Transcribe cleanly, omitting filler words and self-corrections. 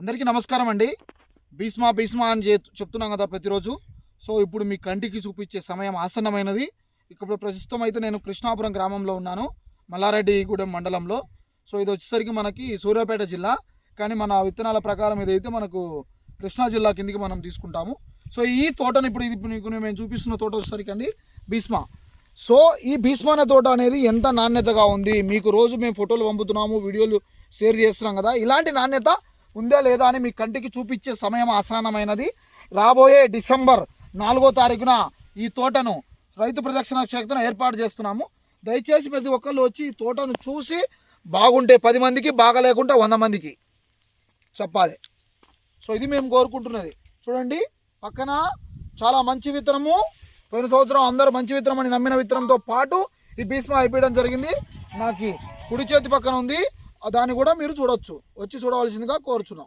అందరికీ నమస్కారం అండి. భీష్మా భీష్మా అని చెప్తున్నాం కదా ప్రతిరోజు. సో ఇప్పుడు మీ కంటికి చూపించే సమయం ఆసన్నమైనది. ఇప్పుడు ప్రస్తుతం అయితే నేను కృష్ణాపురం గ్రామంలో ఉన్నాను, మల్లారెడ్డిగూడెం మండలంలో. సో ఇది వచ్చేసరికి మనకి సూర్యాపేట జిల్లా, కానీ మన విత్తనాల ప్రకారం ఇదైతే మనకు కృష్ణా జిల్లా కిందికి మనం తీసుకుంటాము. సో ఈ తోటను ఇప్పుడు మేము చూపిస్తున్న తోట వచ్చేసరికి అండి భీష్మా. సో ఈ భీష్మా అనే తోట అనేది ఎంత నాణ్యతగా ఉంది, మీకు రోజు మేము ఫోటోలు పంపుతున్నాము, వీడియోలు షేర్ చేస్తున్నాం కదా, ఇలాంటి నాణ్యత ఉందా లేదా అని మీ కంటికి చూపించే సమయం ఆసన్నమైనది. రాబోయే డిసెంబర్ 4వ తారీఖున ఈ తోటను రైతు ప్రదక్షిణ క్షేత్రం ఏర్పాటు చేస్తున్నాము. దయచేసి ప్రతి ఒక్కళ్ళు వచ్చి ఈ తోటను చూసి బాగుంటే 10 మందికి, బాగా లేకుంటే 100 మందికి చెప్పాలి. సో ఇది మేము కోరుకుంటున్నది. చూడండి పక్కన చాలా మంచి విత్తనము, పోయిన సంవత్సరం అందరూ మంచి విత్తనం అని నమ్మిన విత్తనంతో పాటు ఈ భీష్మా అయిపోయడం జరిగింది. నాకు కుడి చేతి పక్కన ఉంది, దాన్ని కూడా మీరు చూడవచ్చు, వచ్చి చూడవలసిందిగా కోరుచున్నాం.